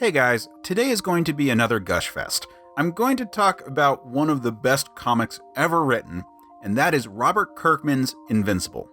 Hey guys, today is going to be another gush fest. I'm going to talk about one of the best comics ever written, and that is Robert Kirkman's Invincible.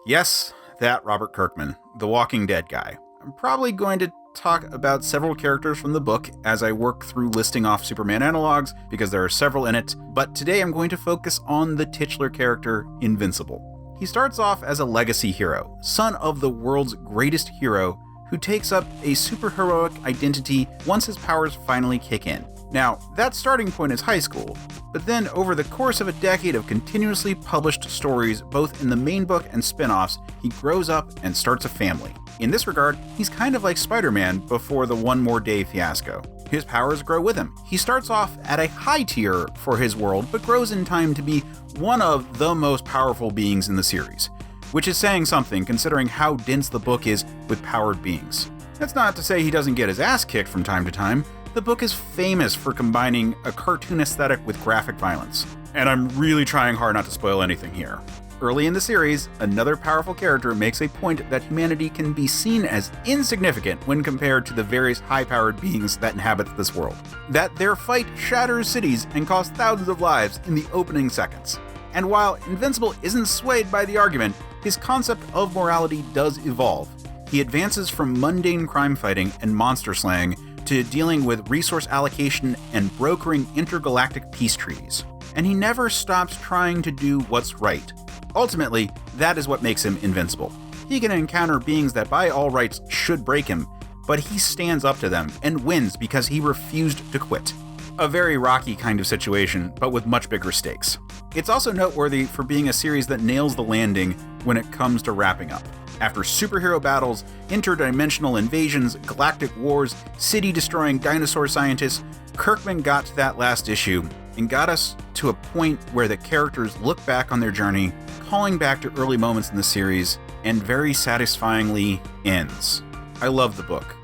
Yes, that Robert Kirkman, the Walking Dead guy. I'm probably going to talk about several characters from the book as I work through listing off Superman analogues, because there are several in it, but today I'm going to focus on the titular character, Invincible. He starts off as a legacy hero, son of the world's greatest hero, who takes up a superheroic identity once his powers finally kick in. Now, that starting point is high school, but then over the course of a decade of continuously published stories, both in the main book and spin-offs, he grows up and starts a family. In this regard, he's kind of like Spider-Man before the One More Day fiasco. His powers grow with him. He starts off at a high tier for his world, but grows in time to be one of the most powerful beings in the series, which is saying something considering how dense the book is with powered beings. That's not to say he doesn't get his ass kicked from time to time. The book is famous for combining a cartoon aesthetic with graphic violence, and I'm really trying hard not to spoil anything here. Early in the series, another powerful character makes a point that humanity can be seen as insignificant when compared to the various high-powered beings that inhabit this world. That their fight shatters cities and costs thousands of lives in the opening seconds. And while Invincible isn't swayed by the argument, his concept of morality does evolve. He advances from mundane crime fighting and monster slaying to dealing with resource allocation and brokering intergalactic peace treaties. And he never stops trying to do what's right. Ultimately, that is what makes him invincible. He can encounter beings that by all rights should break him, but he stands up to them and wins because he refused to quit. A very Rocky kind of situation, but with much bigger stakes. It's also noteworthy for being a series that nails the landing when it comes to wrapping up. After superhero battles, interdimensional invasions, galactic wars, city-destroying dinosaur scientists, Kirkman got to that last issue and got us to a point where the characters look back on their journey, calling back to early moments in the series, and very satisfyingly ends. I love the book.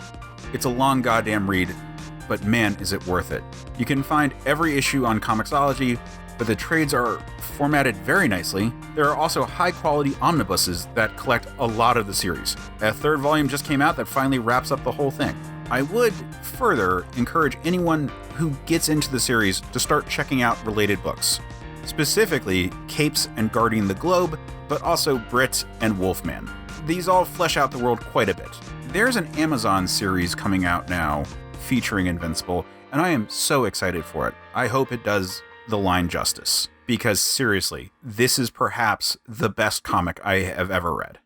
It's a long goddamn read, but man, is it worth it. You can find every issue on Comixology, but the trades are formatted very nicely. There are also high-quality omnibuses that collect a lot of the series. A third volume just came out that finally wraps up the whole thing. I would further encourage anyone who gets into the series to start checking out related books, specifically Capes and Guarding the Globe, but also Brit and Wolfman. These all flesh out the world quite a bit. There's an Amazon series coming out now featuring Invincible, and I am so excited for it. I hope it does the line justice, because seriously, this is perhaps the best comic I have ever read.